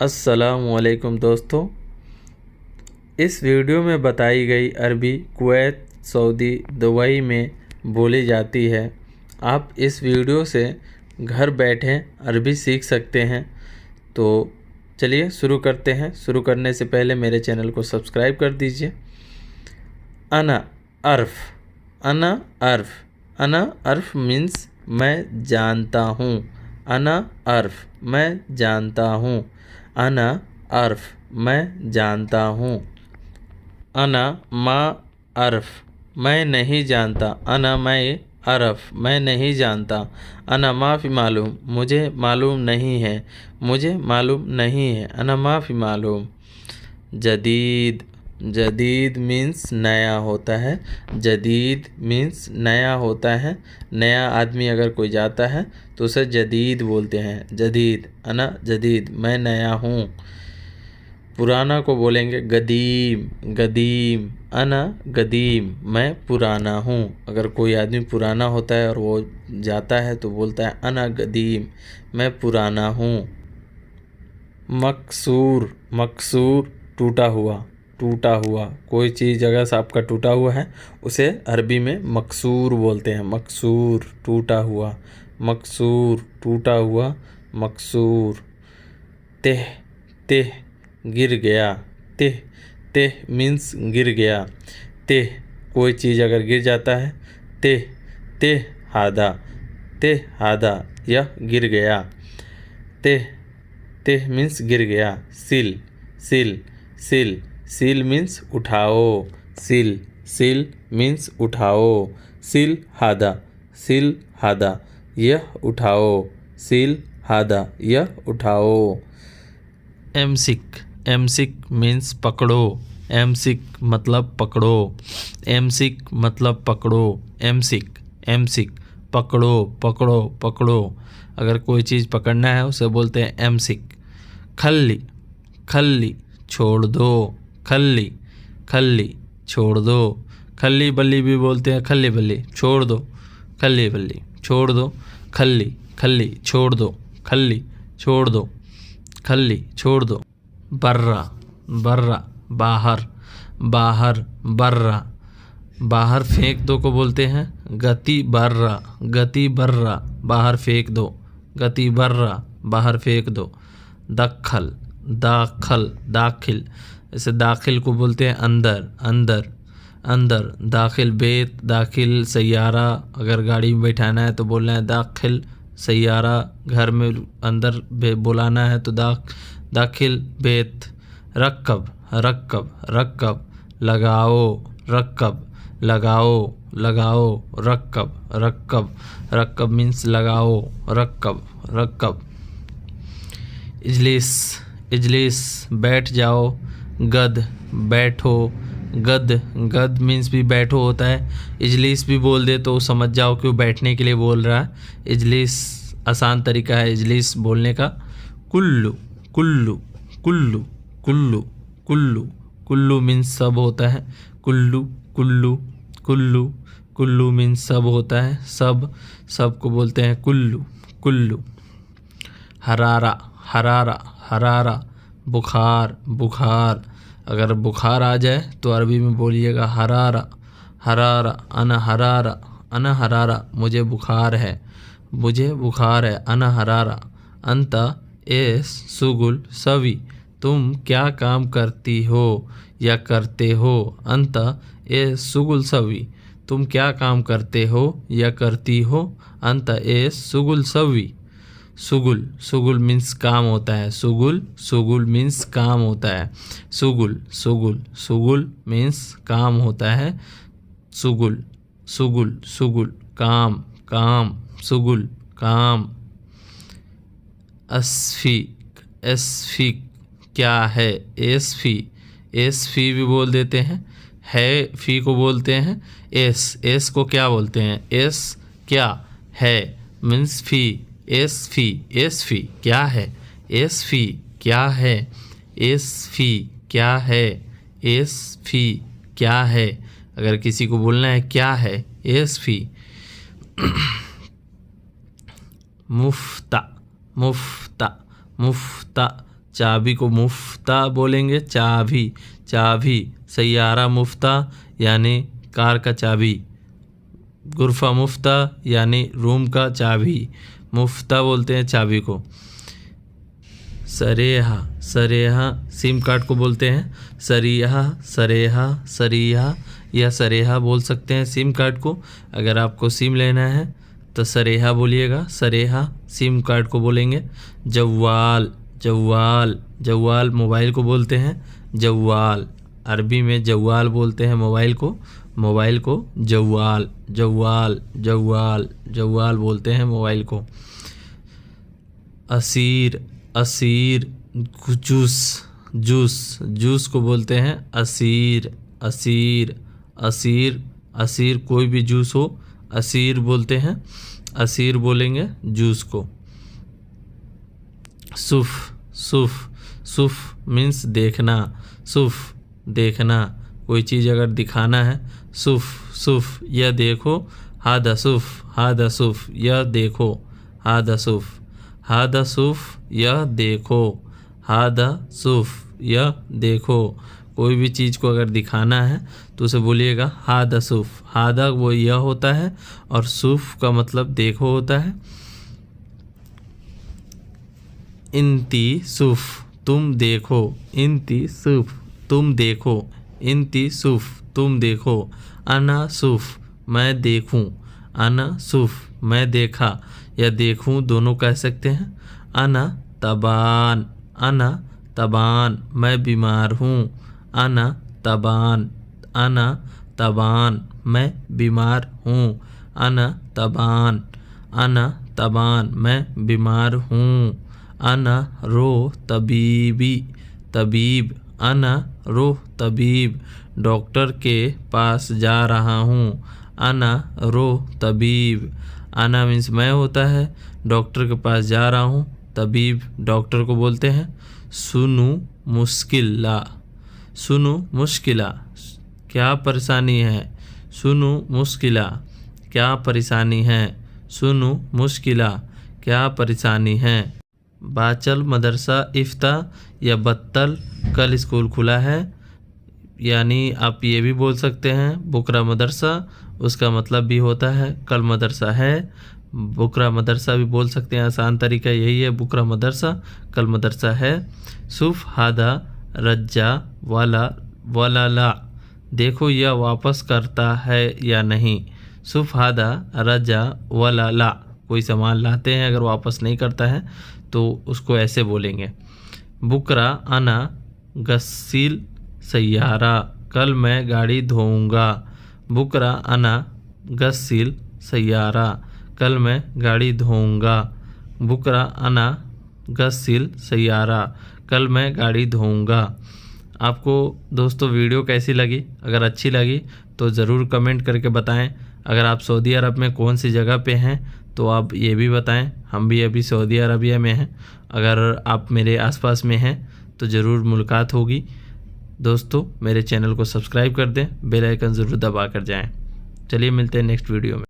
अस्सलामुअलैकुम दोस्तों, इस वीडियो में बताई गई अरबी कुवैत, सऊदी, दुबई में बोली जाती है। आप इस वीडियो से घर बैठे अरबी सीख सकते हैं। तो चलिए शुरू करते हैं। शुरू करने से पहले मेरे चैनल को सब्सक्राइब कर दीजिए। अना अर्फ, अना अर्फ, अना अर्फ मीन्स मैं जानता हूँ। अना अर्फ मैं जानता हूँ। अना अर्फ मैं जानता हूँ। अना मा अर्फ मैं नहीं जानता। अना मैं अरफ मैं नहीं जानता। अना माफ़ी मालूम मुझे मालूम नहीं है। मुझे मालूम नहीं है। अना माफ़ी मालूम। जदीद, जदीद मीन्स नया होता है। जदीद मीन्स नया होता है। नया आदमी अगर कोई जाता है तो उसे जदीद बोलते हैं। जदीद, अना जदीद मैं नया हूँ। पुराना को बोलेंगे गदीम, गदीम, अना गदीम मैं पुराना हूँ। अगर कोई आदमी पुराना होता है और वो जाता है तो बोलता है अना गदीम मैं पुराना हूँ। मकसूर, मकसूर टूटा हुआ, टूटा हुआ। कोई चीज़ अगर आपका टूटा हुआ है उसे अरबी में मकसूर बोलते हैं। मकसूर टूटा हुआ, मकसूर टूटा हुआ, मकसूर। तेह, तेह गिर गया। तेह, तेह मीन्स गिर गया। तेह कोई चीज़ अगर गिर जाता है। तेह, तेह हादा, तेह हादा यह गिर गया। तेह, तेह मीन्स गिर गया। सिल, सिल, सिल, सिल मीन्स उठाओ। सिल, सिल मीन्स उठाओ। सिल हादा, सिल हादा यह उठाओ। सिल हादा यह उठाओ। एमसिक, एमसिक मीन्स पकड़ो। एमसिक मतलब पकड़ो। एमसिक मतलब पकड़ो। एमसिक, एमसिक पकड़ो, पकड़ो, पकड़ो। अगर कोई चीज़ पकड़ना है उसे बोलते हैं एमसिक। खल्ली, खल्ली छोड़ दो। खल्ली, खल्ली छोड़ दो। खल्ली बल्ली भी बोलते हैं। खल्ली बल्ली छोड़ दो। खल्ली बल्ली छोड़ दो। खल्ली, खल्ली छोड़ दो। खल्ली छोड़ दो। खल्ली छोड़ दो। बर्रा, बर्रा बाहर, बाहर, बर्रा बाहर फेंक दो को बोलते हैं गति बर्रा। गति बर्रा बाहर फेंक दो। गति बर्रा बाहर फेंक दो। दखल, दाखल, दाखिल, जैसे दाखिल को बोलते हैं अंदर, अंदर, अंदर। दाखिल बेत, दाखिल सैयारा। अगर गाड़ी में बैठाना है तो बोलना है दाखिल सैयारा। घर में अंदर बुलाना है तो दाखिल बेत। रक्कब, रक्कब, रक्कब लगाओ। रक्कब लगाओ, लगाओ। रक्कब, रक्कब, रक्कब मीन्स लगाओ। रक्कब, रक्कब। इजलिस, इजलिस बैठ जाओ। गद बैठो। गद, गद मीन्स भी बैठो होता है। इजलिस भी बोल दे तो समझ जाओ कि वो बैठने के लिए बोल रहा है। इजलिस आसान तरीका है इजलिस बोलने का। कुल्लू, कुल्लू, कुल्लू, कुल्लू, कुल्लू, कुल्लू मीन्स सब होता है। कुल्लू, कुल्लू, कुल्लू, कुल्लू मीन्स सब होता है। सब, सब को बोलते हैं कुल्लू, कुल्लू। हरारा, हरारा, हरारा बुखार, बुखार। अगर बुखार आ जाए तो अरबी में बोलिएगा हरारा, हरारा, अना हरारा, अना हरारा मुझे बुखार है, मुझे बुखार है। अना हरारा। अंता एस सुगुल सवी तुम क्या काम करती हो या करते हो। अंता एस सुगुल सवी तुम क्या काम करते हो या करती हो। अंता एस सुगुल सवी। सुगुल, सुगुल मीन्स काम होता है। सुगुल, सुगुल मीन्स काम होता है। सुगुल, सुगुल, सुगुल मीन्स काम होता है। सुगुल, सुगुल, सुगुल काम, काम। सुगुल काम। अस्फीक, एस्फीक क्या है। एसफी, एसफी भी बोल देते हैं। है फी को बोलते हैं एस। एस को क्या बोलते हैं। एस क्या है मीन्स फी। एस फी, एस फी क्या है। एस फी क्या है। एस फी क्या है। एस फी क्या है। अगर किसी को बोलना है क्या है एस फी। मुफ्ता, मुफ्ता, मुफ्ता चाबी को मुफ्ता बोलेंगे, चाबी, चाबी। सैयारा मुफ्ता यानी कार का चाबी। गुरफा मुफ्ता यानी रूम का चाबी। मुफ्ता बोलते हैं चाबी को। सरेहा, सरेहा सिम कार्ड को बोलते हैं। सरीहा, सरेहा, सरीहा या सरेहा बोल सकते हैं सिम कार्ड को। अगर आपको सिम लेना है तो सरेहा बोलिएगा, सरेहा सिम कार्ड को बोलेंगे। जव्वाल, जव्वाल, जव्वाल मोबाइल को बोलते हैं। जव्वाल, अरबी में जव्वाल बोलते हैं मोबाइल को। मोबाइल को जव्वाल, जव्वाल, जव्वाल, जव्वाल बोलते हैं मोबाइल को। Asir, Asir juice, juice, juice को बोलते हैं असीर, असीर, असीर, असीर कोई भी जूस हो असीर बोलते हैं। असीर बोलेंगे जूस को। सुफ, सुफ, सुफ मीन्स देखना। सुफ देखना, कोई चीज़ अगर दिखाना है। सुफ, सुफ यह देखो। हादा सुफ, हादा सुफ यह देखो। हादा सुफ, हादा सुफ यह देखो। हादा सुफ यह देखो। कोई भी चीज़ को अगर दिखाना है तो उसे बोलिएगा हादा सुफ। हादा वो यह होता है और सुफ का मतलब देखो होता है। इंती सुफ तुम देखो। इंती सुफ तुम देखो। इंती सुफ तुम देखो। अना सुफ मैं देखूं। अना सुफ मैं देखा या देखूं दोनों कह सकते हैं। अना तबान, अना तबान मैं बीमार हूँ। अना तबान, अना तबान मैं बीमार हूँ। अना तबान, अना तबान मैं बीमार हूँ। अना रो तबीबी, तबीब। अना रो तबीब डॉक्टर के पास जा रहा हूँ। अना रो तबीब। अना मीन्स मैं होता है, डॉक्टर के पास जा रहा हूँ। तबीब डॉक्टर को बोलते हैं। सुनु मुश्किला, सुनु मुश्किला क्या परेशानी है। सुनु मुश्किला क्या परेशानी है। सुनु मुश्किला क्या परेशानी है। बाचल मदरसा इफ्ता या बत्तल कल स्कूल खुला है। यानी आप ये भी बोल सकते हैं बुकरा मदरसा, उसका मतलब भी होता है कल मदरसा है। बुकरा मदरसा भी बोल सकते हैं, आसान तरीका यही है। बुकरा मदरसा, कल मदरसा है। सुफ हादा रज्जा वाला वाला ला देखो यह वापस करता है या नहीं। सुफ हादा रज्जा वाला ला कोई सामान लाते हैं अगर वापस नहीं करता है तो उसको ऐसे बोलेंगे। बुकरा अना गस्सिल सैयारा कल मैं गाड़ी धोऊंगा। बुकरा अना गस्सिल सैयारा कल मैं गाड़ी धोऊंगा। बुकरा अना गस्सिल सैयारा कल मैं गाड़ी धोऊंगा। आपको दोस्तों वीडियो कैसी लगी? अगर अच्छी लगी तो ज़रूर कमेंट करके बताएं। अगर आप सऊदी अरब में कौन सी जगह पे हैं तो आप ये भी बताएं। हम भी अभी सऊदी अरबिया में हैं। अगर आप मेरे आसपास में हैं तो ज़रूर मुलाकात होगी। दोस्तों मेरे चैनल को सब्सक्राइब कर दें, बेल आइकन ज़रूर दबा कर जाएं। चलिए मिलते हैं नेक्स्ट वीडियो में।